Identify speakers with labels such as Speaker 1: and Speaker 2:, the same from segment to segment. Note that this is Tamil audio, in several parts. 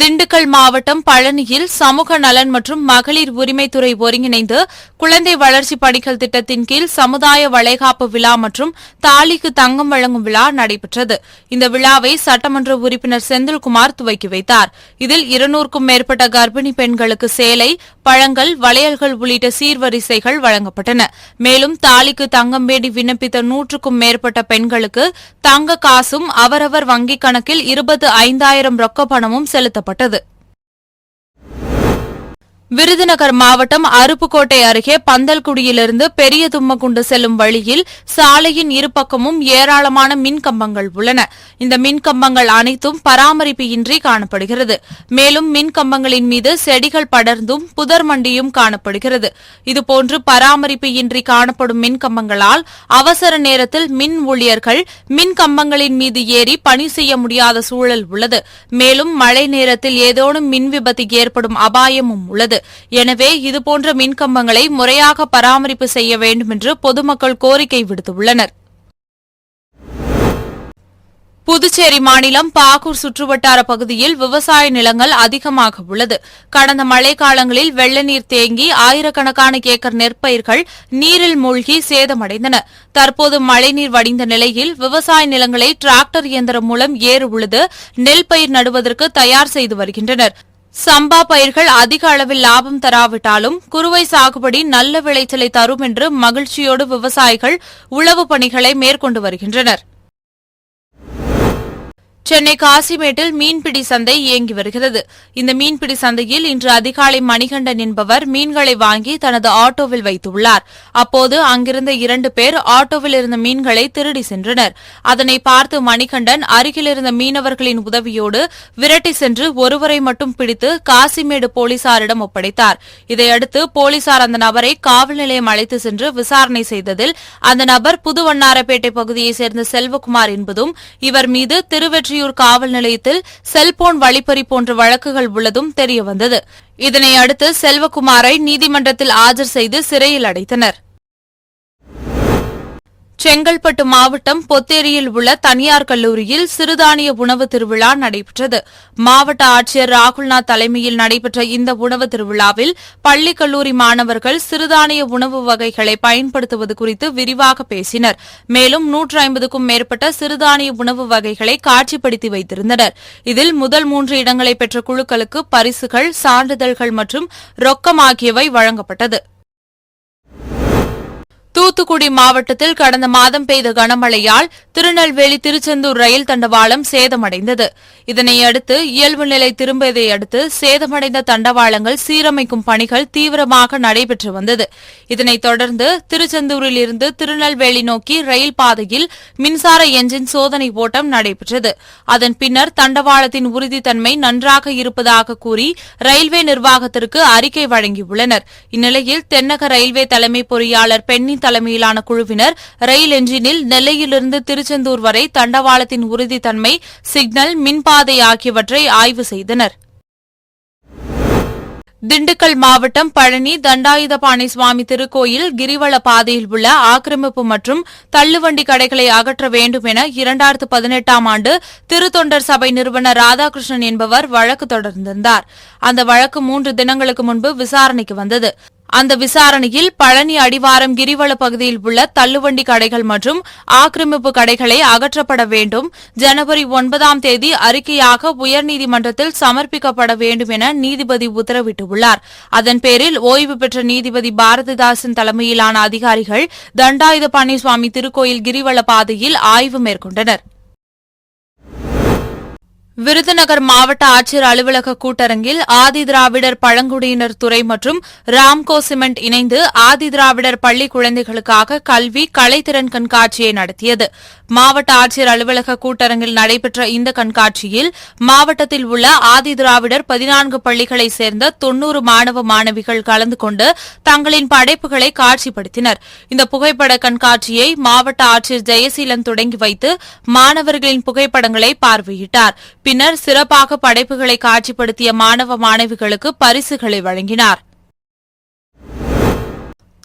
Speaker 1: திண்டுக்கல் மாவட்டம் பழனியில் சமூக நலன் மற்றும் மகளிர் உரிமைத்துறை ஒருங்கிணைந்து குழந்தை வளர்ச்சி பணிகள் திட்டத்தின் கீழ் சமுதாய வளைகாப்பு விழா மற்றும் தாலிக்கு தங்கம் வழங்கும் விழா நடைபெற்றது. இந்த விழாவை சட்டமன்ற உறுப்பினர் செந்தில்குமார் துவக்கி வைத்தார். இதில் 200க்கும் மேற்பட்ட கர்ப்பிணி பெண்களுக்கு சேலை, பழங்கள், வளையல்கள் உள்ளிட்ட சீர்வரிசைகள் வழங்கப்பட்டன. மேலும் தாலிக்கு தங்கம் வேண்டி விண்ணப்பித்த 100க்கும் மேற்பட்ட பெண்களுக்கு தங்க காசும் அவரவர் வங்கிக் கணக்கில் 25,000 ரொக்க பணமும் செலுத்தப்பட்டது. விருதுநகர் மாவட்டம் அருப்புக்கோட்டை அருகே பந்தல்குடியிலிருந்து பெரிய தும்மக்குண்டு செல்லும் வழியில் சாலையின் இருபக்கமும் ஏராளமான மின்கம்பங்கள் உள்ளன. இந்த மின்கம்பங்கள் அனைத்தும் பராமரிப்பு இன்றி காணப்படுகிறது. மேலும் மின்கம்பங்களின் மீது செடிகள் படர்ந்தும் புதர் மண்டியும் காணப்படுகிறது. இதுபோன்று பராமரிப்பு இன்றி காணப்படும் மின்கம்பங்களால் அவசர நேரத்தில் மின் ஊழியர்கள் மின்கம்பங்களின் மீது ஏறி பணி செய்ய முடியாத சூழல் உள்ளது. மேலும் மழை நேரத்தில் ஏதேனும் மின் விபத்து ஏற்படும் அபாயமும் உள்ளது. எனவே இதுபோன்ற மின்கம்பங்களை முறையாக பராமரிப்பு செய்ய வேண்டும் என்று பொதுமக்கள் கோரிக்கை விடுத்துள்ளனர். புதுச்சேரி மாநிலம் பாகூர் சுற்றுவட்டார பகுதியில் விவசாய நிலங்கள் அதிகமாக உள்ளது. கடந்த மழைக்காலங்களில் வெள்ள நீர் தேங்கி ஆயிரக்கணக்கான ஏக்கர் நெற்பயிர்கள் நீரில் மூழ்கி சேதமடைந்தன. தற்போது மழைநீர் வடிந்த நிலையில் விவசாய நிலங்களை டிராக்டர் இயந்திரம் மூலம் ஏறு உழுது நெல் பயிர் நடுவதற்கு தயார் செய்து வருகின்றனர். சம்பா பயிர்கள் அதிக அளவில் லாபம் தராவிட்டாலும் குறுவை சாகுபடி நல்ல விளைச்சலை தரும் என்று மகிழ்ச்சியோடு விவசாயிகள் உழவு பணிகளை மேற்கொண்டு வருகின்றனர். சென்னை காசிமேட்டில் மீன்பிடி சந்தை இயங்கி வருகிறது. இந்த மீன்பிடி சந்தையில் இன்று அதிகாலை மணிகண்டன் என்பவர் மீன்களை வாங்கி தனது ஆட்டோவில் வைத்துள்ளார். அப்போது அங்கிருந்த 2 பேர் ஆட்டோவில் இருந்த மீன்களை திருடி சென்றனர். அதனை பார்த்து மணிகண்டன் அருகிலிருந்த மீனவர்களின் உதவியோடு விரட்டி சென்று ஒருவரை மட்டும் பிடித்து காசிமேடு போலீசாரிடம் ஒப்படைத்தார். இதையடுத்து போலீசார் அந்த நபரை காவல் நிலையம் அழைத்து சென்று விசாரணை செய்ததில் அந்த நபர் புதுவண்ணாரப்பேட்டை பகுதியைச் சேர்ந்த செல்வகுமார் என்பதும் இவர் மீது திருவெற்றியூர் காவல் நிலையத்தில் செல்போன் வழிப்பறி போன்ற வழக்குகள் உள்ளதும் தெரியவந்தது. இதனையடுத்து செல்வகுமாரை நீதிமன்றத்தில் ஆஜர் செய்து சிறையில் அடைத்தனர். செங்கல்பட்டு மாவட்டம் பொத்தேரியில் உள்ள தனியார் கல்லூரியில் சிறுதானிய உணவு திருவிழா நடைபெற்றது. மாவட்ட ஆட்சியர் ராகுல்நாத் தலைமையில் நடைபெற்ற இந்த உணவு திருவிழாவில் பள்ளி கல்லூரி மாணவர்கள் சிறுதானிய உணவு வகைகளை பயன்படுத்துவது குறித்து விரிவாக பேசினர். மேலும் 150க்கும் மேற்பட்ட சிறுதானிய உணவு வகைகளை காட்சிப்படுத்தி வைத்திருந்தனர். இதில் முதல் 3 இடங்களை பெற்ற குழுக்களுக்கு பரிசுகள், சான்றிதழ்கள் மற்றும் ரொக்கம் ஆகியவை வழங்கப்பட்டது. தூத்துக்குடி மாவட்டத்தில் கடந்த மாதம் பெய்த கனமழையால் திருநெல்வேலி திருச்செந்தூர் ரயில் தண்டவாளம் சேதமடைந்தது. இதனையடுத்து இயல்பு நிலை திரும்பியதையடுத்து சேதமடைந்த தண்டவாளங்கள் சீரமைக்கும் பணிகள் தீவிரமாக நடைபெற்று வந்தது. இதனைத் தொடர்ந்து திருச்செந்தூரில் இருந்து திருநெல்வேலி நோக்கி ரயில் பாதையில் மின்சார எஞ்சின் சோதனை ஓட்டம் நடைபெற்றது. அதன் பின்னர் தண்டவாளத்தின் உறுதித்தன்மை நன்றாக இருப்பதாக கூறி ரயில்வே நிர்வாகத்திற்கு அறிக்கை வழங்கியுள்ளனர். இந்நிலையில் தென்னக ரயில்வே தலைமை பொறியாளர் பென்னி தலைமையிலான குழுவினர் ரயில் எஞ்சினில் நெல்லையிலிருந்து திருச்செந்தூர் வரை தண்டவாளத்தின் உறுதித்தன்மை, சிக்னல், மின்பாதை ஆகியவற்றை ஆய்வு செய்தனர். திண்டுக்கல் மாவட்டம் பழனி தண்டாயுதபாணி சுவாமி திருக்கோயில் கிரிவல பாதையில் உள்ள ஆக்கிரமிப்பு மற்றும் தள்ளுவண்டி கடைகளை அகற்ற வேண்டும் என 2018ஆம் ஆண்டு திருத்தொண்டர் சபை நிறுவனர் ராதாகிருஷ்ணன் என்பவர் வழக்கு தொடர்ந்திருந்தார். அந்த வழக்கு 3 தினங்களுக்கு முன்பு விசாரணைக்கு வந்தது. அந்த விசாரணையில் பழனி அடிவாரம் கிரிவல பகுதியில் உள்ள தள்ளுவண்டி கடைகள் மற்றும் ஆக்கிரமிப்பு கடைகளை அகற்றப்பட வேண்டும், ஜனவரி 9ஆம் தேதி அறிக்கையாக உயர்நீதிமன்றத்தில் சமர்ப்பிக்கப்பட வேண்டும் என நீதிபதி உத்தரவிட்டுள்ளார். அதன் பேரில் ஓய்வு பெற்ற நீதிபதி பாரதிதாசன் தலைமையிலான அதிகாரிகள் தண்டாயுதபாணி சுவாமி திருக்கோயில் கிரிவல பாதையில் ஆய்வு மேற்கொண்டனர். விருதுநகர் மாவட்ட ஆட்சியர் அலுவலக கூட்டரங்கில் ஆதிதிராவிடர் பழங்குடியினர் துறை மற்றும் ராம்கோ சிமெண்ட் இணைந்து ஆதிதிராவிடர் பள்ளி குழந்தைகளுக்காக கல்வி கலைத்திறன் கண்காட்சியை நடத்தியது. மாவட்ட ஆட்சியர் அலுவலக கூட்டரங்கில் நடைபெற்ற இந்த கண்காட்சியில் மாவட்டத்தில் உள்ள ஆதிதிராவிடர் 14 பள்ளிகளைச் சேர்ந்த 90 மாணவ மாணவிகள் கலந்து கொண்டு தங்களின் படைப்புகளை காட்சிப்படுத்தினர். இந்த புகைப்பட கண்காட்சியை மாவட்ட ஆட்சியர் ஜெயசீலன் தொடங்கி வைத்து மாணவர்களின் புகைப்படங்களை பார்வையிட்டார். பின்னர் சிறப்பாக படைப்புகளை காட்சிப்படுத்திய மாணவ மாணவிகளுக்கு பரிசுகளை வழங்கினார்.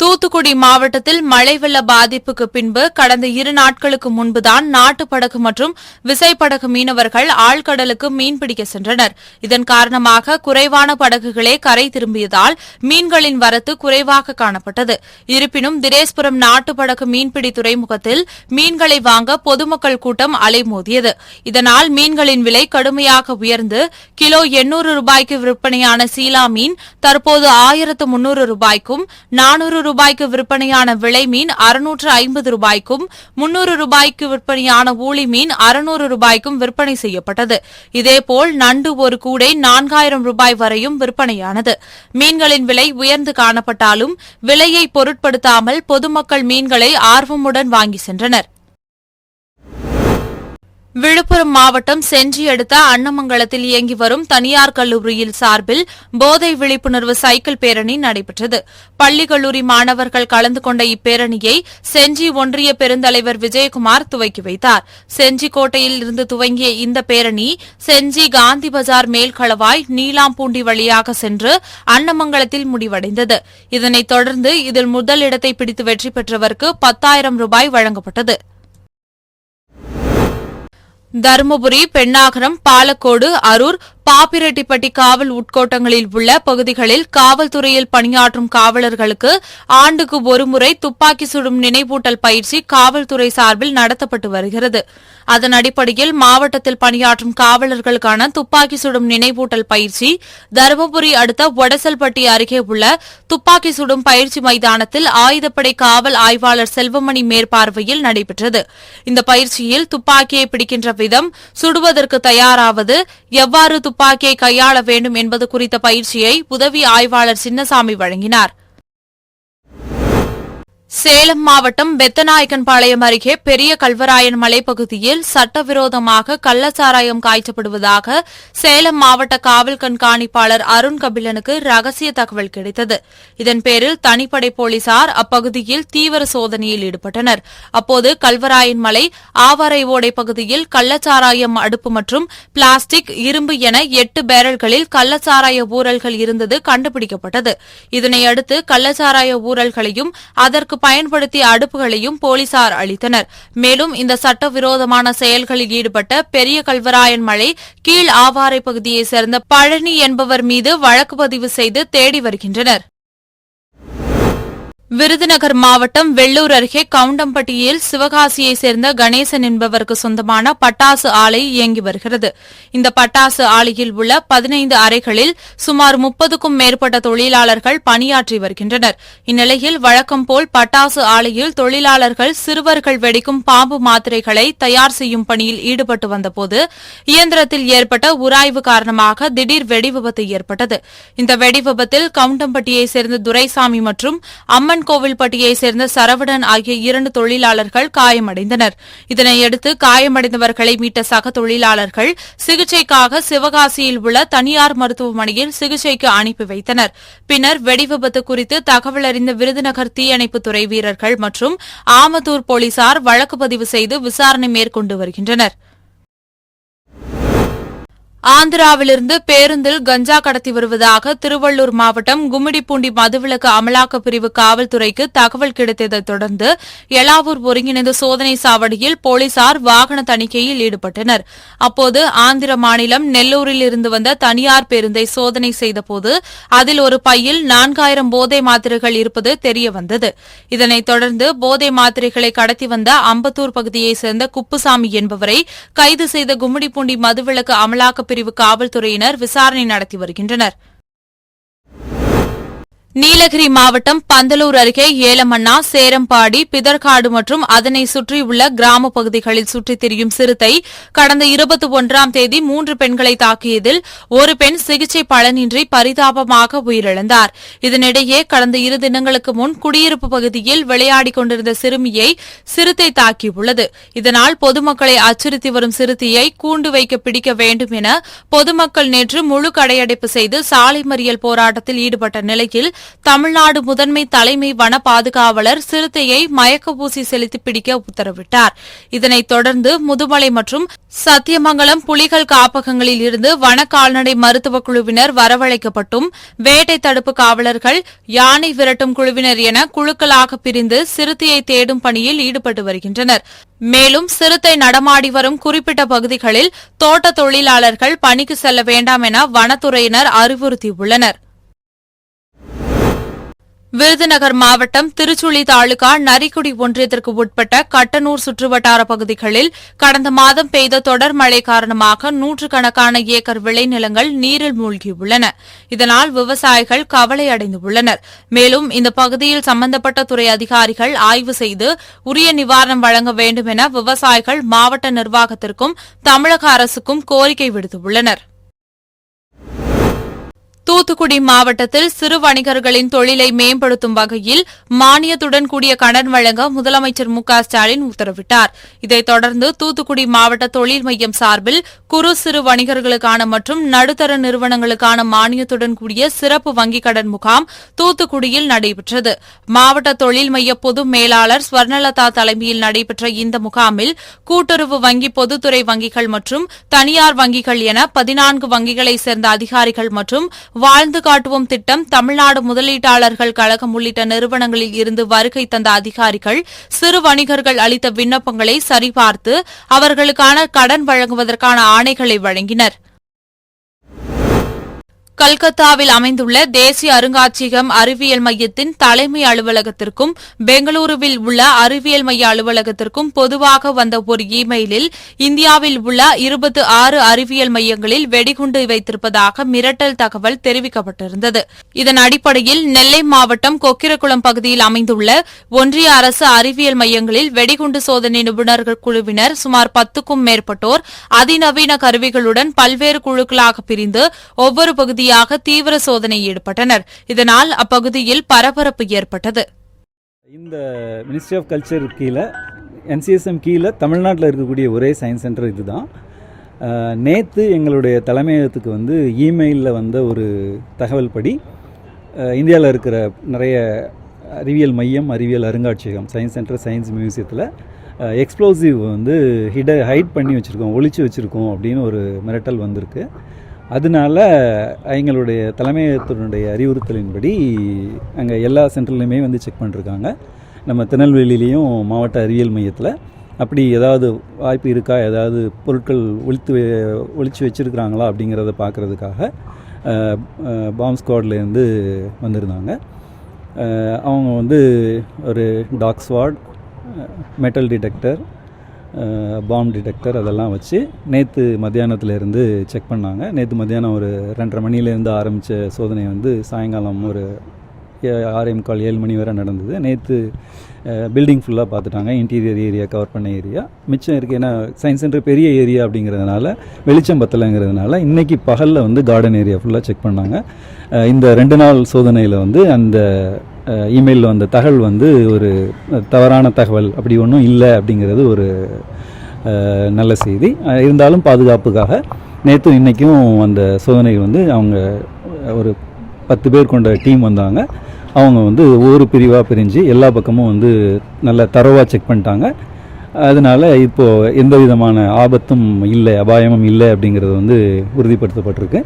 Speaker 1: தூத்துக்குடி மாவட்டத்தில் மழை வெள்ள பாதிப்புக்கு பின்பு கடந்த 2 நாட்களுக்கு முன்புதான் நாட்டுப்படகு மற்றும் விசைப்படகு மீனவர்கள் ஆழ்கடலுக்கு மீன்பிடிக்க சென்றனர். இதன் காரணமாக குறைவான படகுகளே கரை திரும்பியதால் மீன்களின் வரத்து குறைவாக காணப்பட்டது. இருப்பினும் திரேஸ்புரம் நாட்டுப்படகு மீன்பிடி துறைமுகத்தில் மீன்களை வாங்க பொதுமக்கள் கூட்டம் அலைமோதியது. இதனால் மீன்களின் விலை கடுமையாக உயர்ந்து கிலோ 800 ரூபாய்க்கு விற்பனையான சீலா மீன் தற்போது 1300 ரூபாய்க்கும், 400 ரூபாய்க்கு விற்பனையான விளை மீன் 650 ரூபாய்க்கும், 300 ரூபாய்க்கு விற்பனையான ஊளி மீன் 600 ரூபாய்க்கும் விற்பனை செய்யப்பட்டது. இதேபோல் நண்டு ஒரு கூடை 4000 ரூபாய் வரையும் விற்பனையானது. மீன்களின் விலை உயர்ந்து காணப்பட்டாலும் விலையை பொருட்படுத்தாமல் பொதுமக்கள் மீன்களை ஆர்வமுடன் வாங்கி சென்றனர். விழுப்புரம் மாவட்டம் செஞ்சி அடுத்த அன்னமங்கலத்தில் இயங்கி வரும் தனியார் கல்லூரியில் சார்பில் போதை விழிப்புணர்வு சைக்கிள் பேரணி நடைபெற்றது. பள்ளி கல்லூரி மாணவர்கள் கலந்து கொண்ட இப்பேரணியை செஞ்சி ஒன்றிய பெருந்தலைவர் விஜயகுமார் துவக்கி வைத்தார். செஞ்சி கோட்டையில் இருந்து துவங்கிய இந்த பேரணி செஞ்சி காந்தி பஜார் மேல்களவாய் நீலாம்பூண்டி வழியாக சென்று அன்னமங்கலத்தில் முடிவடைந்தது. இதனைத் தொடர்ந்து இதில் முதலிடத்தை பிடித்து வெற்றி பெற்றவருக்கு 10,000 ரூபாய் வழங்கப்பட்டது. தருமபுரி, பெண்ணாகரம், பாலக்கோடு, அரூர், பாப்பிரெட்டிப்பட்டி காவல் உட்கோட்டங்களில் உள்ள பகுதிகளில் காவல்துறையில் பணியாற்றும் காவலர்களுக்கு ஆண்டுக்கு ஒருமுறை துப்பாக்கி சுடும் நினைவூட்டல் பயிற்சி காவல்துறை சார்பில் நடத்தப்பட்டு வருகிறது. அதன் அடிப்படையில் மாவட்டத்தில் பணியாற்றும் காவலர்களுக்கான துப்பாக்கி சுடும் நினைவூட்டல் பயிற்சி தருமபுரி அடுத்த ஒடசல்பட்டி அருகே உள்ள துப்பாக்கி சுடும் பயிற்சி மைதானத்தில் ஆயுதப்படை காவல் ஆய்வாளர் செல்வமணி மேற்பார்வையில் நடைபெற்றது. இந்த பயிற்சியில் துப்பாக்கியை பிடிக்கின்ற விதம், சுடுவதற்கு தயாராவது, எவ்வாறு துப்பாக்கியை கையாள வேண்டும் என்பது குறித்த பயிற்சியை உதவி ஆய்வாளர் சின்னசாமி வழங்கினார். சேலம் மாவட்டம் பெத்தநாயக்கன்பாளையம் அருகே பெரிய கல்வராயன் மலைப்பகுதியில் சட்டவிரோதமாக கள்ளச்சாராயம் காய்ச்சப்படுவதாக சேலம் மாவட்ட காவல் கண்காணிப்பாளர் அருண் கபிலனுக்கு ரகசிய தகவல் கிடைத்தது. இதன் பேரில் தனிப்படை போலீசார் அப்பகுதியில் தீவிர சோதனையில் ஈடுபட்டனர். அப்போது கல்வராயன் மலை ஆவாரை ஓடை பகுதியில் கள்ளச்சாராயம் அடுப்பு மற்றும் பிளாஸ்டிக், இரும்பு என 8 பேரல்களில் கள்ளச்சாராய ஊரல்கள் இருந்தது கண்டுபிடிக்கப்பட்டது. இதனையடுத்து கள்ளச்சாராய ஊரல்களையும் அதற்கு பயன்படுத்திய அடுப்புகளையும் போலீசார் அளித்தனர். மேலும் இந்த சட்டவிரோதமான செயல்களில் ஈடுபட்ட பெரிய கல்வராயன் மலை கீழ் ஆவாரை பகுதியைச் சேர்ந்த பழனி என்பவர் மீது வழக்கு பதிவு செய்து தேடி வருகின்றனர். விருதுநகர் மாவட்டம் வெள்ளூர் அருகே கவுண்டம்பட்டியில் சிவகாசியைச் சேர்ந்த கணேசன் என்பவருக்கு சொந்தமான பட்டாசு ஆலை இயங்கி வருகிறது. இந்த பட்டாசு ஆலையில் உள்ள 15 அறைகளில் சுமார் 30க்கும் மேற்பட்ட தொழிலாளர்கள் பணியாற்றி வருகின்றனர். இந்நிலையில் வழக்கம் போல் பட்டாசு ஆலையில் தொழிலாளர்கள் சிறுவர்கள் வெடிக்கும் பாம்பு மாத்திரைகளை தயார் செய்யும் பணியில் ஈடுபட்டு வந்தபோது இயந்திரத்தில் ஏற்பட்ட உராய்வு காரணமாக திடீர் வெடிவிபத்து ஏற்பட்டது. இந்த வெடிவிபத்தில் கவுண்டம்பட்டியைச் சேர்ந்த துரைசாமி மற்றும் அம்மன் கோவில்பட்டியைச் சேர்ந்த சரவணன் ஆகிய 2 தொழிலாளர்கள் காயமடைந்தனர். இதனையடுத்து காயமடைந்தவர்களை மீட்ட சக தொழிலாளர்கள் சிகிச்சைக்காக சிவகாசியில் உள்ள தனியார் மருத்துவமனையில் சிகிச்சைக்கு அனுப்பி வைத்தனர். பின்னர் வெடிவிபத்து குறித்து தகவல் அறிந்த விருதுநகர் தீயணைப்புத்துறை வீரர்கள் மற்றும் ஆமத்தூர் போலீசார் வழக்கு பதிவு செய்து விசாரணை மேற்கொண்டு வருகின்றனர். ஆந்திராவிலிருந்து பேருந்தில் கஞ்சா கடத்தி வருவதாக திருவள்ளூர் மாவட்டம் கும்மிடிப்பூண்டி மதுவிலக்கு அமலாக்கப் பிரிவு காவல்துறைக்கு தகவல் கிடைத்ததைத் தொடர்ந்து எலாவூர் ஒருங்கிணைந்த சோதனை சாவடியில் போலீசார் வாகன தணிக்கையில் ஈடுபட்டனர். அப்போது ஆந்திர மாநிலம் நெல்லூரில் இருந்து வந்த தனியார் பேருந்தை சோதனை செய்தபோது அதில் ஒரு பையில் 4000 போதை மாத்திரைகள் இருப்பது தெரியவந்தது. இதனைத் தொடர்ந்து போதை மாத்திரைகளை கடத்தி வந்த அம்பத்தூர் பகுதியைச் சேர்ந்த குப்புசாமி என்பவரை கைது செய்த கும்மிடிப்பூண்டி மதுவிலக்கு அமலாக்கப் பிரிவு காவல்துறையினர் விசாரணை நடத்தி வருகின்றனர். நீலகிரி மாவட்டம் பந்தலூர் அருகே ஏலமண்ணா, சேரம்பாடி, பிதர்காடு மற்றும் அதனை சுற்றியுள்ள கிராம பகுதிகளில் சுற்றித் திரியும் சிறுத்தை கடந்த 21ஆம் தேதி 3 பெண்களை தாக்கியதில் ஒரு பெண் சிகிச்சை பலனின்றி பரிதாபமாக உயிரிழந்தார். இதனிடையே கடந்த 2 தினங்களுக்கு முன் குடியிருப்பு பகுதியில் விளையாடிக் கொண்டிருந்த சிறுமியை சிறுத்தை தாக்கியுள்ளது. இதனால் பொதுமக்களை அச்சுறுத்தி வரும் சிறுத்தையை கூண்டு வைக்க பிடிக்க வேண்டும் என பொதுமக்கள் நேற்று முழு கடையடைப்பு செய்து சாலை மறியல் போராட்டத்தில் ஈடுபட்ட நிலையில் தமிழ்நாடு முதன்மை தலைமை வன பாதுகாவலர் சிறுத்தையை மயக்க ஊசி செலுத்தி பிடிக்க உத்தரவிட்டார். இதனைத் தொடர்ந்து முதுமலை மற்றும் சத்தியமங்கலம் புலிகள் காப்பகங்களில் இருந்து வன கால்நடை மருத்துவக் குழுவினர் வரவழைக்கப்பட்டும் வேட்டை தடுப்பு காவலர்கள், யானை விரட்டும் குழுவினர் என குழுக்களாக பிரிந்து சிறுத்தையை தேடும் பணியில் ஈடுபட்டு வருகின்றனர். மேலும் சிறுத்தை நடமாடி வரும் குறிப்பிட்ட பகுதிகளில் தோட்ட தொழிலாளர்கள் பணிக்கு செல்ல வேண்டாம் என வனத்துறையினர் அறிவுறுத்தியுள்ளனர். விருதுநகர் மாவட்டம் திருச்சுழி தாலுகா நரிக்குடி ஒன்றியத்திற்கு உட்பட்ட கட்டனூர் சுற்றுவட்டார பகுதிகளில் கடந்த மாதம் பெய்த தொடர் மழை காரணமாக நூற்றுக்கணக்கான ஏக்கர் விளைநிலங்கள் நீரில் மூழ்கியுள்ளன. இதனால் விவசாயிகள் கவலை அடைந்துள்ளனர். மேலும் இந்த பகுதியில் சம்பந்தப்பட்ட துறை அதிகாரிகள் ஆய்வு செய்து உரிய நிவாரணம் வழங்க வேண்டும் என விவசாயிகள் மாவட்ட நிர்வாகத்திற்கும் தமிழக அரசுக்கும் கோரிக்கை விடுத்துள்ளனா். தூத்துக்குடி மாவட்டத்தில் சிறு வணிகர்களின் தொழிலை மேம்படுத்தும் வகையில் மானியத்துடன் கூடிய கடன் வழங்க முதலமைச்சர் மு க ஸ்டாலின் உத்தரவிட்டார். இதைத் தொடர்ந்து தூத்துக்குடி மாவட்ட தொழில் மையம் சார்பில் குறு சிறு வணிகர்களுக்கான மற்றும் நடுத்தர நிறுவனங்களுக்கான மானியத்துடன் கூடிய சிறப்பு வங்கிக் கடன் முகாம் தூத்துக்குடியில் நடைபெற்றது. மாவட்ட தொழில் மைய பொது மேலாளர் ஸ்வர்ணலதா தலைமையில் நடைபெற்ற இந்த முகாமில் கூட்டுறவு வங்கி, பொதுத்துறை வங்கிகள் மற்றும் தனியார் வங்கிகள் என 14 வங்கிகளைச் சேர்ந்த அதிகாரிகள் மற்றும் வாழ்ந்து காட்டுவோம் திட்டம், தமிழ்நாடு முதலீட்டாளர்கள் கழகம் உள்ளிட்ட நிறுவனங்களில் இருந்து வருகை தந்த அதிகாரிகள் சிறு வணிகர்கள் அளித்த விண்ணப்பங்களை சரிபார்த்து அவர்களுக்கான கடன் வழங்குவதற்கான ஆணைகளை வழங்கினர். கல்கத்தாவில் அமைந்துள்ள தேசிய அருங்காட்சியகம் அறிவியல் மையத்தின் தலைமை அலுவலகத்திற்கும் பெங்களூருவில் உள்ள அறிவியல் மைய அலுவலகத்திற்கும் பொதுவாக வந்த ஒரு இமெயிலில் இந்தியாவில் உள்ள 26 அறிவியல் மையங்களில் வெடிகுண்டு வைத்திருப்பதாக மிரட்டல் தகவல் தெரிவிக்கப்பட்டிருந்தது. இதன் அடிப்படையில் நெல்லை மாவட்டம் கொக்கிரகுளம் பகுதியில் அமைந்துள்ள ஒன்றிய அரசு அறிவியல் மையங்களில் வெடிகுண்டு சோதனை நிபுணர்கள் குழுவினர் சுமார் 10க்கும் மேற்பட்டோர் அதிநவீன கருவிகளுடன் பல்வேறு குழுக்களாக பிரிந்து ஒவ்வொரு பகுதியாக தீவிர சோதனை ஈடுபட்டனர். இதனால் அப்பகுதியில் பரபரப்பு ஏற்பட்டது.
Speaker 2: இந்த மினிஸ்ட்ரி ஆஃப் கல்ச்சர் கீழே, NCSM கீழே தமிழ்நாட்டில் இருக்கக்கூடிய ஒரே சயின்ஸ் சென்டர் இதுதான். நேற்று எங்களுடைய தலைமையகத்துக்கு இமெயிலில் வந்த ஒரு தகவல் படி இந்தியாவில் இருக்கிற நிறைய அறிவியல் மையம், அறிவியல் அருங்காட்சியகம், சயின்ஸ் சென்டர், சயின்ஸ் மியூசியத்தில் எக்ஸ்ப்ளோசிவ் ஹைட் பண்ணி வச்சுருக்கோம், ஒளிச்சு வச்சுருக்கோம் அப்படின்னு ஒரு மிரட்டல் வந்திருக்கு. அதனால எங்களுடைய தலைமையகத்தினுடைய அறிவுறுத்தலின்படி அங்கே எல்லா சென்டர்லையுமே செக் பண்ணிருக்காங்க. நம்ம திருநெல்வேலியிலையும் மாவட்ட அறிவியல் மையத்தில் அப்படி ஏதாவது வாய்ப்பு இருக்கா, ஏதாவது பொருட்கள் ஒளிச்சு வச்சுருக்கிறாங்களா அப்படிங்கிறத பார்க்குறதுக்காக பாம்ப் ஸ்குவாட்லேருந்து வந்திருந்தாங்க. அவங்க ஒரு டாக் ஸ்வாட், மெட்டல் டிடெக்டர், பாம் டிடெக்டர் அதெல்லாம் வச்சு நேற்று மத்தியானத்துலேருந்து செக் பண்ணாங்க. நேற்று மத்தியானம் ஒரு 2:30 மணிலேருந்து ஆரம்பித்த சோதனை சாயங்காலம் ஒரு 6:45, 7 மணி வரை நடந்தது. நேற்று பில்டிங் ஃபுல்லாக பார்த்துட்டாங்க. இன்டீரியர் ஏரியா கவர் பண்ண ஏரியா மிச்சம் இருக்குது. ஏன்னா சயின்ஸ் சென்டர் பெரிய ஏரியா அப்படிங்கிறதுனால, வெளிச்சம் பத்தலைங்கிறதுனால இன்றைக்கி பகலில் கார்டன் ஏரியா ஃபுல்லாக செக் பண்ணாங்க. இந்த 2 நாள் சோதனையில் அந்த இமெயிலில் வந்த தகவல் ஒரு தவறான தகவல் அப்படி ஒன்றும் இல்லை அப்படிங்கிறது ஒரு நல்ல செய்தி. இருந்தாலும் பாதுகாப்புக்காக நேற்றும் இன்றைக்கும் அந்த சோதனை அவங்க ஒரு 10 பேர் கொண்ட டீம் வந்தாங்க. அவங்க ஒவ்வொரு பிரிவாக பிரிஞ்சு எல்லா பக்கமும் நல்ல தரவாக செக் பண்ணிட்டாங்க. அதனால் இப்போது எந்த விதமான ஆபத்தும் இல்லை, அபாயமும் இல்லை அப்படிங்கிறது உறுதிப்படுத்தப்பட்டிருக்கு.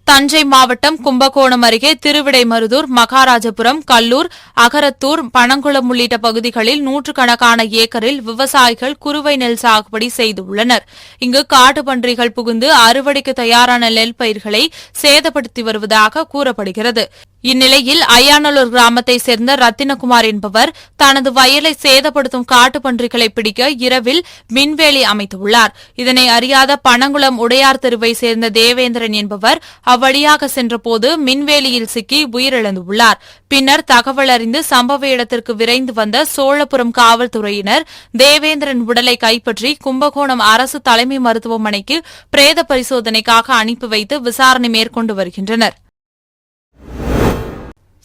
Speaker 1: தஞ்சை மாவட்டம் கும்பகோணம் அருகே திருவிடைமருதூர், மகாராஜபுரம், கல்லூர், அகரத்தூர், பனங்குளம் உள்ளிட்ட பகுதிகளில் நூற்றுக்கணக்கான ஏக்கரில் விவசாயிகள் குறுவை நெல் சாகுபடி செய்துள்ளனர். இங்கு காட்டுப்பன்றிகள் புகுந்து அறுவடைக்கு தயாரான நெல் பயிர்களை சேதப்படுத்தி வருவதாக கூறப்படுகிறது. இந்நிலையில் ஐயாநல்லூர் கிராமத்தைச் சேர்ந்த ரத்தினகுமார் என்பவர் தனது வயலை சேதப்படுத்தும் காட்டுப்பன்றிகளை பிடிக்க இரவில் மின்வேலி அமைத்துள்ளார். இதனை அறியாத பனங்குளம் உடையார் தெருவை சேர்ந்த தேவேந்திரன் என்பவர் அவ்வழியாக சென்றபோது மின்வேலியில் சிக்கி உயிரிழந்துள்ளார். பின்னர் தகவல் அறிந்து சம்பவ இடத்திற்கு விரைந்து வந்த சோழபுரம் காவல்துறையினர் தேவேந்திரன் உடலை கைப்பற்றி கும்பகோணம் அரசு தலைமை மருத்துவமனைக்கு பிரேத பரிசோதனைக்காக அனுப்பி வைத்து விசாரணை மேற்கொண்டு வருகின்றனர்.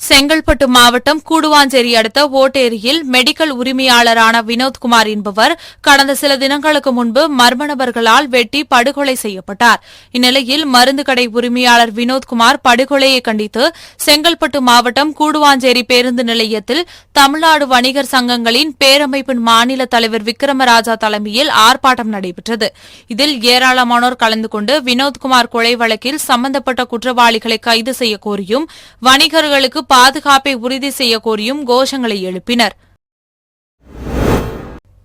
Speaker 1: செங்கல்பட்டு மாவட்டம் கூடுவாஞ்சேரி அடுத்த ஓட்டேரியில் மெடிக்கல் உரிமையாளரான வினோத்குமார் என்பவர் கடந்த சில தினங்களுக்கு முன்பு மர்ம நபர்களால் வெட்டி படுகொலை செய்யப்பட்டார். இந்நிலையில் மருந்து கடை உரிமையாளர் வினோத்குமார் படுகொலையை கண்டித்து செங்கல்பட்டு மாவட்டம் கூடுவாஞ்சேரி பேருந்து நிலையத்தில் தமிழ்நாடு வணிகர் சங்கங்களின் பேரமைப்பின் மாநில தலைவர் விக்ரமராஜா தலைமையில் ஆர்ப்பாட்டம் நடைபெற்றது. இதில் ஏராளமானோர் கலந்து கொண்டு வினோத்குமார் கொலை வழக்கில் சம்பந்தப்பட்ட குற்றவாளிகளை கைது செய்ய கோரியும் வணிகர்களுக்கு பாதுகாப்பை உறுதி செய்ய கோரியும் கோஷங்களை எழுப்பினர்.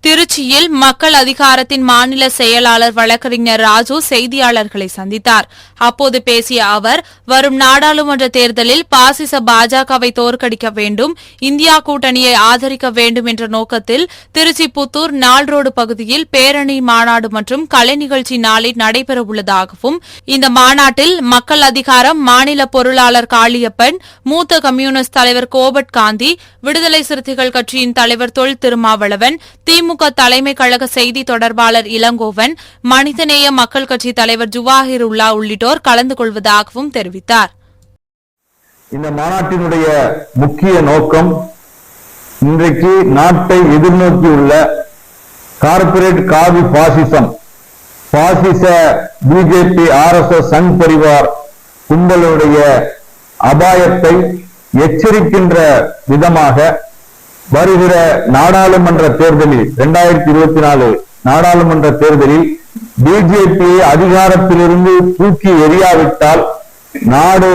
Speaker 1: திருச்சியில் மக்கள் அதிகாரத்தின் மாநில செயலாளர் வழக்கறிஞர் ராஜு செய்தியாளர்களை சந்தித்தார். அப்போது பேசிய அவர், வரும் நாடாளுமன்ற தேர்தலில் பாசிச பாஜகவை தோற்கடிக்க வேண்டும், இந்தியா கூட்டணியை ஆதரிக்க வேண்டும் என்ற நோக்கத்தில் திருச்சி புத்தூர் நாள் ரோடு பகுதியில் பேரணி மாநாடு மற்றும் கலை நிகழ்ச்சி நாளை நடைபெறவுள்ளதாகவும், இந்த மாநாட்டில் மக்கள் அதிகாரம் மாநில பொருளாளர் காளியப்பன், மூத்த கம்யூனிஸ்ட் தலைவர் கோபட் காந்தி, விடுதலை சிறுத்தைகள் கட்சியின் தலைவர் தொல் திருமாவளவன், திமுக தலைமை கழக செய்தி தொடர்பாளர் இளங்கோவன், மனிதநேய மக்கள் கட்சி தலைவர் ஜுவாஹிருல்லா உள்ளிட்டோர் கலந்து கொள்வதாகவும் தெரிவித்தார்.
Speaker 3: இந்த மாநாட்டினுடைய முக்கிய நோக்கம் இன்றைக்கு நாட்டை எதிர்நோக்கியுள்ள கார்ப்பரேட் காவி பாசிசம், பாசிச பிஜேபி RSS சங் பரிவார் கும்பலுடைய அபாயத்தை எச்சரிக்கின்ற விதமாக வருகிற நாடாளுமன்ற தேர்தலில் 2024 நாடாளுமன்ற தேர்தலில் பிஜேபி அதிகாரத்திலிருந்து தூக்கி எறியாவிட்டால் நாடு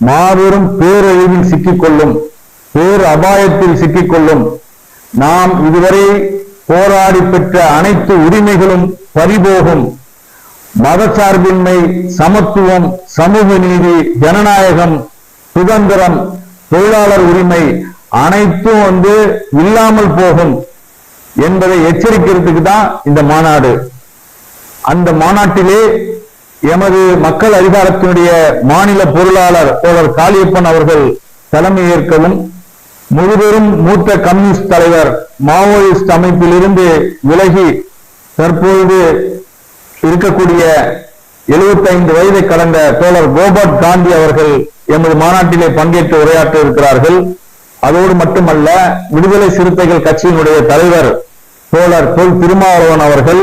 Speaker 3: மாபெரும் பேரழிவில் சிக்கிக்கொள்ளும், பேர் அபாயத்தில் சிக்கிக்கொள்ளும். நாம் இதுவரை போராடி பெற்ற அனைத்து உரிமைகளும் பறிபோகும். மதசார்பின்மை, சமத்துவம், சமூக நீதி, ஜனநாயகம், சுதந்திரம், தொழிலாளர் உரிமை அனைத்தும் இல்லாமல் போகும் என்பதை எச்சரிக்கிறதுக்கு தான் இந்த மாநாடு. அந்த மாநாட்டிலே எமது மக்கள் அதிகாரத்தினுடைய மாநில பொருளாளர் தோழர் காளியப்பன் அவர்கள் தலைமையேற்கவும், முழுவதும் மூத்த கம்யூனிஸ்ட் தலைவர் மாவோயிஸ்ட் அமைப்பிலிருந்து விலகி தற்பொழுது இருக்கக்கூடிய 75 வயதை கடந்த தோழர் கோபட் காந்தி அவர்கள் எமது மாநாட்டிலே பங்கேற்று உரையாற்ற இருக்கிறார்கள். அதோடு மட்டுமல்ல, விடுதலை சிறுத்தைகள் கட்சியினுடைய தலைவர் தோழர் தொல் திருமாவளவன் அவர்கள்,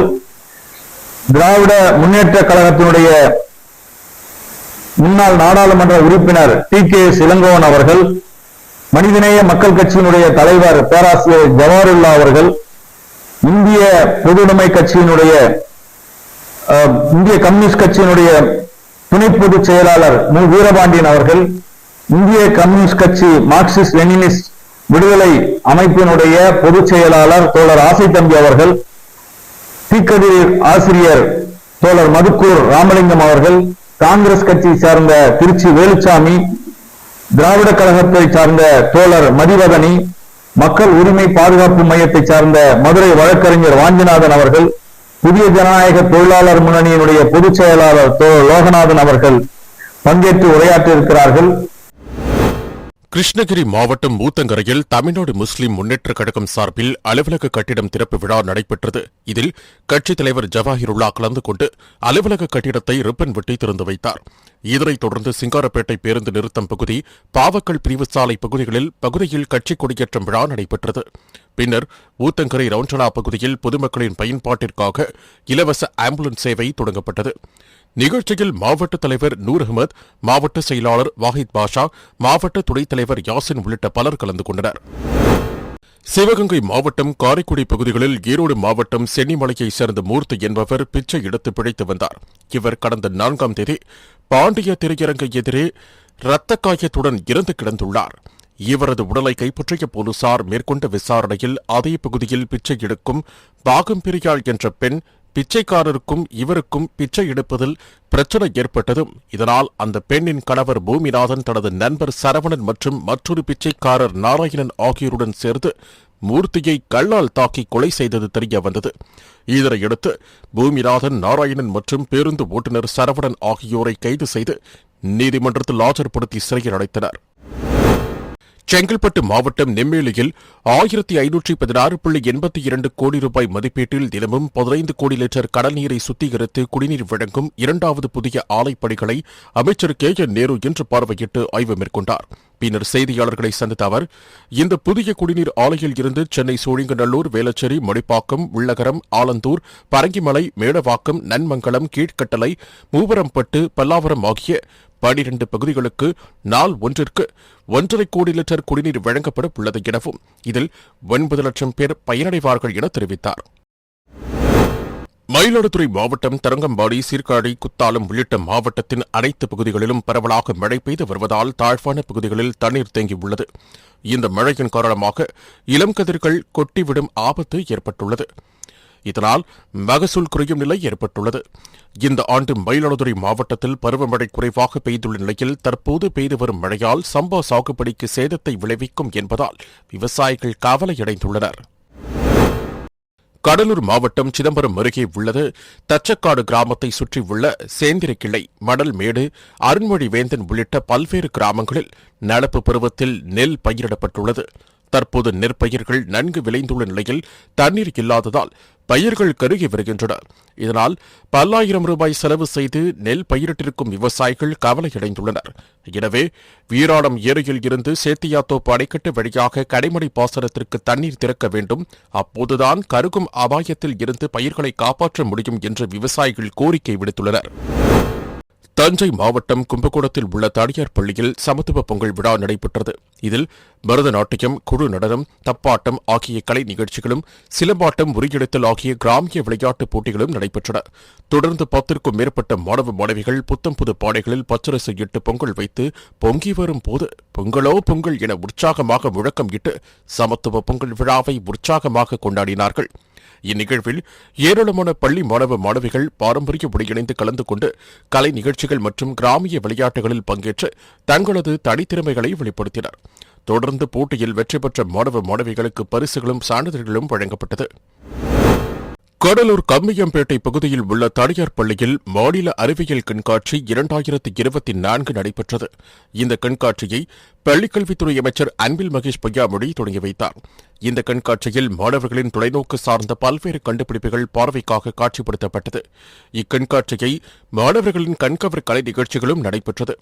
Speaker 3: திராவிட முன்னேற்ற கழகத்தினுடைய முன்னாள் நாடாளுமன்ற உறுப்பினர் TKS இளங்கோவன் அவர்கள், மனிதநேய மக்கள் கட்சியினுடைய தலைவர் பேராசிரியர் ஜவாஹிருல்லா அவர்கள், இந்திய பொதுவுடைமை கட்சியினுடைய இந்திய கம்யூனிஸ்ட் கட்சியினுடைய துணை பொதுச் செயலாளர் மு வீரபாண்டியன் அவர்கள், இந்திய கம்யூனிஸ்ட் கட்சி மார்க்சிஸ்ட் லெனினிஸ்ட் விடுதலை அமைப்பினுடைய பொதுச் செயலாளர் தோழர் ஆசை தம்பி அவர்கள், தீக்கதிர் ஆசிரியர் தோழர் மதுக்கூர் ராமலிங்கம் அவர்கள், காங்கிரஸ் கட்சி சார்ந்த திருச்சி வேலுச்சாமி, திராவிட கழகத்தை சார்ந்த தோழர் மதிவதனி, மக்கள் உரிமை பாதுகாப்பு மையத்தை சார்ந்த மதுரை வழக்கறிஞர் வாஞ்சிநாதன் அவர்கள், புதிய ஜனநாயக தொழிலாளர் முன்னணியினுடைய பொதுச் செயலாளர் தோழர் லோகநாதன் அவர்கள் பங்கேற்று உரையாற்ற இருக்கிறார்கள்.
Speaker 4: கிருஷ்ணகிரி மாவட்டம் ஊத்தங்கரையில் தமிழ்நாடு முஸ்லிம் முன்னேற்ற கழகம் சார்பில் அலுவலக கட்டிடம் திறப்பு விழா நடைபெற்றது. இதில் கட்சித் தலைவர் ஜவாஹிருல்லா கலந்து கொண்டு அலுவலக கட்டிடத்தை ரிப்பன் வெட்டி திறந்து வைத்தார். இதனைத் தொடர்ந்து சிங்காரப்பேட்டை பேருந்து நிறுத்தம் பகுதி, பாவக்கல் பிரிவு சாலை பகுதியில் கட்சி கொடியேற்றம் விழா நடைபெற்றது. பின்னர் ஊத்தங்கரை ரவுண்டலா பகுதியில் பொதுமக்களின் பயன்பாட்டிற்காக இலவச ஆம்புலன்ஸ் சேவை தொடங்கப்பட்டது. நிகழ்ச்சியில் மாவட்ட தலைவர் நூர் அகமது, மாவட்ட செயலாளர் வாஹித் பாஷா, மாவட்ட துணைத் தலைவர் யாசின் உள்ளிட்ட பலர் கலந்து கொண்டனர். சிவகங்கை மாவட்டம் காரைக்குடி பகுதிகளில் ஈரோடு மாவட்டம் சென்னிமலையைச் சேர்ந்த மூர்த்தி என்பவர் பிச்சை எடுத்து பிழைத்து வந்தார். இவர் கடந்த 4ஆம் தேதி பாண்டிய திரையரங்கை எதிரே இரத்த காயத்துடன் இறந்து கிடந்துள்ளார். இவரது உடலை கைப்பற்றிய போலீசார் மேற்கொண்ட விசாரணையில் அதே பகுதியில் பிச்சை எடுக்கும் பாகம் பிரியாள் என்ற பெண் பிச்சைக்காரருக்கும் இவருக்கும் பிச்சை எடுப்பதில் பிரச்சனை ஏற்பட்டதும், இதனால் அந்த பெண்ணின் கணவர் பூமிநாதன் தனது நண்பர் சரவணன் மற்றும் மற்றொரு பிச்சைக்காரர் நாராயணன் ஆகியோருடன் சேர்ந்து மூர்த்தியை கல்லால் தாக்கி கொலை செய்தது தெரிய வந்தது. இதனையடுத்து பூமிநாதன், நாராயணன் மற்றும் பேருந்து ஓட்டுநர் சரவணன் ஆகியோரை கைது செய்து நீதிமன்றத்தில் ஆஜர்படுத்தி சிறையில் அடைத்தனர். செங்கல்பட்டு மாவட்டம் நெம்மேலியில் 1516.82 கோடி ரூபாய் மதிப்பீட்டில் தினமும் 15 கோடி லிட்டர் கடல் நீரை சுத்திகரித்து குடிநீர் வழங்கும் 2வது புதிய ஆலை பணிகளை அமைச்சர் KN நேரு இன்று பார்வையிட்டு ஆய்வு மேற்கொண்டார். பின்னர் செய்தியாளர்களை சந்தித்த அவர், இந்த புதிய குடிநீர் ஆலையில் இருந்து சென்னை சோழிங்கநல்லூர், வேளச்சேரி, மடிப்பாக்கம், உள்ளகரம், ஆலந்தூர், பரங்கிமலை, மேடவாக்கம், நன்மங்கலம், கீழ்கட்டளை, மூவரம்பட்டு, பல்லாவரம் ஆகிய 12 பகுதிகளுக்கு நாள் ஒன்றிற்கு 1.5 கோடி லிட்டர் குடிநீர் வழங்கப்பட உள்ளது எனவும் இதில் 9 லட்சம் பேர் பயனடைவார்கள் என தெரிவித்தார். மயிலாடுதுறை மாவட்டம் தரங்கம்பாடி, சீர்காழி, குத்தாலம் உள்ளிட்ட மாவட்டத்தின் அனைத்து பகுதிகளிலும் பரவலாக மழை பெய்து வருவதால் தாழ்வான பகுதிகளில் தண்ணீர் தேங்கியுள்ளது. இந்த மழையின் காரணமாக இளம் கதிர்கள் கொட்டிவிடும் ஆபத்து ஏற்பட்டுள்ளது. இதனால் மகசூல் குறையும் நிலை ஏற்பட்டுள்ளது. இந்த ஆண்டு மயிலாடுதுறை மாவட்டத்தில் பருவமழை குறைவாக பெய்துள்ள நிலையில் தற்போது பெய்து வரும் மழையால் சம்பா சாகுபடிக்கு சேதத்தை விளைவிக்கும் என்பதால் விவசாயிகள் கவலையடைந்துள்ளனர். கடலூர் மாவட்டம் சிதம்பரம் அருகே உள்ளது தச்சக்காடு கிராமத்தை சுற்றியுள்ள சேந்திரக்கிளை, மணல்மேடு, அருண்மொழிவேந்தன் உள்ளிட்ட பல்வேறு கிராமங்களில் நடப்பு பருவத்தில் நெல் பயிரிடப்பட்டுள்ளது. தற்போது நெற்பயிர்கள் நன்கு விளைந்துள்ள நிலையில் தண்ணீர் இல்லாததால் பயிர்கள் கருகி வருகின்றன. இதனால் பல்லாயிரம் ரூபாய் செலவு செய்து நெல் பயிரிட்டிருக்கும் விவசாயிகள் கவலையடைந்துள்ளனர். எனவே வீராணம் ஏரியில் இருந்து சேத்தியாத்தோப்பு அணைக்கட்டு வழியாக கடைமடை பாசனத்திற்கு தண்ணீர் திறக்க வேண்டும். அப்போதுதான் கருகும் அபாயத்தில் இருந்து பயிர்களை காப்பாற்ற முடியும் என்று விவசாயிகள் கோரிக்கை விடுத்துள்ளனர். தஞ்சை மாவட்டம் கும்பகோணத்தில் உள்ள தனியார் பள்ளியில் சமத்துவ பொங்கல் விழா நடைபெற்றது. இதில் பரதநாட்டியம், குழு நடனம், தப்பாட்டம் ஆகிய கலை நிகழ்ச்சிகளும், சிலம்பாட்டம், உரியெடுத்தல் ஆகிய கிராமிய விளையாட்டுப் போட்டிகளும் நடைபெற்றன. தொடர்ந்து 10க்கும் மேற்பட்ட மாணவ மாணவிகள் புத்தம் புது பானைகளில் பச்சரிசி இட்டு பொங்கல் வைத்து பொங்கி வரும் போது பொங்கலோ பொங்கல் என உற்சாகமாக முழக்கம் இட்டு சமத்துவ பொங்கல் விழாவை உற்சாகமாக கொண்டாடினார்கள். இந்நிகழ்வில் ஏராளமான பள்ளி மாணவ மாணவிகள் பாரம்பரிய உடையணிந்து கலந்து கொண்டு கலை நிகழ்ச்சிகள் மற்றும் கிராமிய விளையாட்டுகளில் பங்கேற்று தங்களது தனித்திறமைகளை வெளிப்படுத்தினர். தொடர்ந்து போட்டியில் வெற்றி பெற்ற மாணவ மாணவிகளுக்கு பரிசுகளும் சான்றிதழ்களும் வழங்கப்பட்டது. கடலூர் கம்மியம்பேட்டை பகுதியில் உள்ள தனியார் பள்ளியில் மாநில அறிவியல் கண்காட்சி 2024 நடைபெற்றது. இந்த கண்காட்சியை பள்ளிக்கல்வித்துறை அமைச்சர் அன்பில் மகேஷ் பொய்யாமொழி தொடங்கி வைத்தார். இந்த கண்காட்சியில் மாணவர்களின் தொலைநோக்கு சார்ந்த பல்வேறு கண்டுபிடிப்புகள் பார்வைக்காக காட்சிப்படுத்தப்பட்டது. இக்கண்காட்சியை மாணவர்களின் கண்கவர் கலை நிகழ்ச்சிகளும் நடைபெற்றது.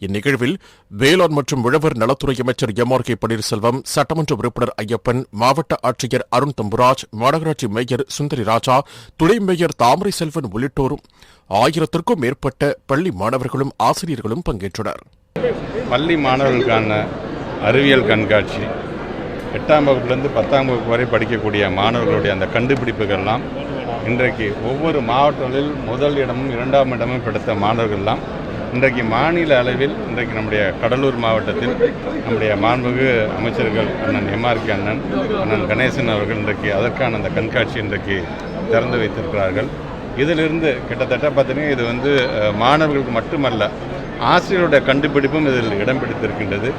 Speaker 4: இந்நிகழ்வில் வேளாண் மற்றும் உழவர் நலத்துறை அமைச்சர் எம்.ஆர்.கே. பன்னீர்செல்வம், சட்டமன்ற உறுப்பினர் ஐயப்பன், மாவட்ட ஆட்சியர் அருண் தம்புராஜ், மாநகராட்சி மேயர் சுந்தரி ராஜா, துணை மேயர் தாமரை செல்வன் உள்ளிட்டோரும் 1000க்கும் மேற்பட்ட பள்ளி மாணவர்களும் ஆசிரியர்களும் பங்கேற்றனர்.
Speaker 5: பள்ளி மாணவர்களுக்கான அறிவியல் கண்காட்சி 8ஆம் வகுப்புலேருந்து 10ஆம் வகுப்பு வரை படிக்கக்கூடிய மாணவர்களுடைய அந்த கண்டுபிடிப்புகள்லாம் இன்றைக்கு ஒவ்வொரு மாவட்டங்களில் முதல் இடமும் 2ஆம் இடமும் பிடித்த மாணவர்கள்லாம் இன்றைக்கு மாநில அளவில் இன்றைக்கு நம்முடைய கடலூர் மாவட்டத்தில் நம்முடைய மாண்புமிகு அமைச்சர்கள் அண்ணன் எம்.ஆர்.கே. அண்ணன் கணேசன் அவர்கள் இன்றைக்கு அதற்கான அந்த கண்காட்சி இன்றைக்கு திறந்து வைத்திருக்கிறார்கள். இதிலிருந்து கிட்டத்தட்ட பார்த்தீங்கன்னா இது மாணவர்களுக்கு மட்டுமல்ல, ஆசிரியருடைய கண்டுபிடிப்பும் இதில் இடம் பிடித்திருக்கின்றது.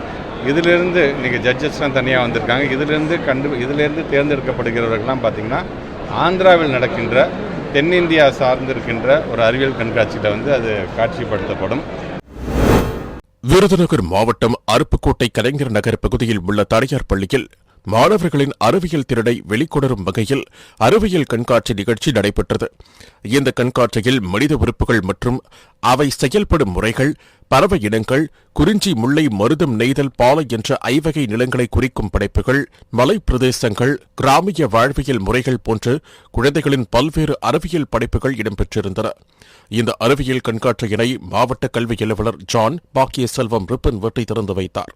Speaker 5: இதிலிருந்து இன்றைக்கி ஜட்ஜஸ்லாம் தனியாக வந்திருக்காங்க. இதிலிருந்து தேர்ந்தெடுக்கப்படுகிறவர்கள்லாம் பார்த்திங்கன்னா ஆந்திராவில் நடக்கின்ற தென்னிந்தியா சார்ந்திருக்கின்ற ஒரு அறிவியல் கண்காட்சியில் அது காட்சிப்படுத்தப்படும்.
Speaker 4: விருதுநகர் மாவட்டம் அருப்புக்கோட்டை கலைஞர் நகர் பகுதியில் உள்ள தனியார் பள்ளியில் மாணவர்களின் அறிவியல் திறனை வெளிக்கொணரும் வகையில் அறிவியல் கண்காட்சி நிகழ்ச்சி நடைபெற்றது. இந்த கண்காட்சியில் மனித உறுப்புகள் மற்றும் அவை செயல்படும் முறைகள், பறவை இனங்கள், குறிஞ்சி, முல்லை, மருதம், நெய்தல், பாலை என்ற 5 வகை நிலங்களை குறிக்கும் படைப்புகள், மலை பிரதேசங்கள், கிராமிய வாழ்வியல் முறைகள் போன்ற குழந்தைகளின் பல்வேறு அறிவியல் படைப்புகள் இடம்பெற்றிருந்தன. இந்த அறிவியல் கண்காட்சியினை மாவட்ட கல்வி அலுவலர் ஜான் பாக்கிய செல்வம் ரிப்பன் வெட்டி திறந்து வைத்தார்.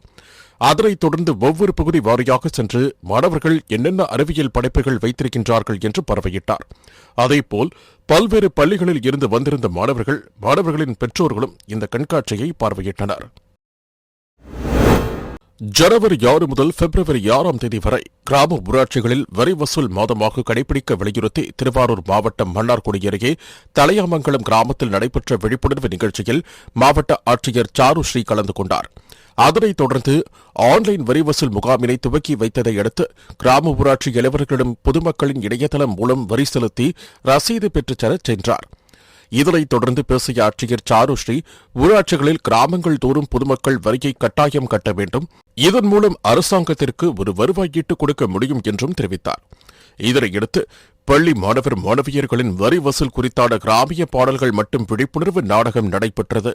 Speaker 4: அதனைத் தொடர்ந்து ஒவ்வொரு பகுதி வாரியாக சென்று மாணவர்கள் என்னென்ன அறிவியல் படைப்புகள் வைத்திருக்கின்றார்கள் என்று பார்வையிட்டார். அதேபோல் பல்வேறு பள்ளிகளில் இருந்து வந்திருந்த மாணவர்களின் பெற்றோர்களும் இந்த கண்காட்சியை பார்வையிட்டனர். ஜனவரி 6 முதல் பிப்ரவரி 6ஆம் தேதி வரை கிராம ஊராட்சிகளில் வரி வசூல் மாதமாக கடைபிடிக்க வலியுறுத்தி திருவாரூர் மாவட்டம் மன்னார்குடி அருகே தலையாமங்கலம் கிராமத்தில் நடைபெற்ற விழிப்புணர்வு நிகழ்ச்சியில் மாவட்ட ஆட்சியர் சாருஸ்ரீ கலந்து கொண்டார். அதனைத் தொடர்ந்து ஆன்லைன் வரி வசூல் முகாமினை துவக்கி வைத்ததை அடுத்து கிராம ஊராட்சி அலுவலர்களிடம் பொதுமக்களின் இணையதளம் மூலம் வரி செலுத்தி ரசீது பெற்றுச் சென்றார். இதனைத் தொடர்ந்து பேசிய ஆட்சியர் சாருஸ்ரீ, ஊராட்சிகளில் கிராமங்கள் தோறும் பொதுமக்கள் வரியை கட்டாயம் கட்ட வேண்டும், இதன் மூலம் அரசாங்கத்திற்கு ஒரு வருவாய் ஈட்டு கொடுக்க முடியும் என்றும் தெரிவித்தார். இதனையடுத்து பள்ளி மாணவியர்களின் வரி வசூல் குறித்தான கிராமிய பாடல்கள் மற்றும் விழிப்புணர்வு நாடகம் நடைபெற்றது.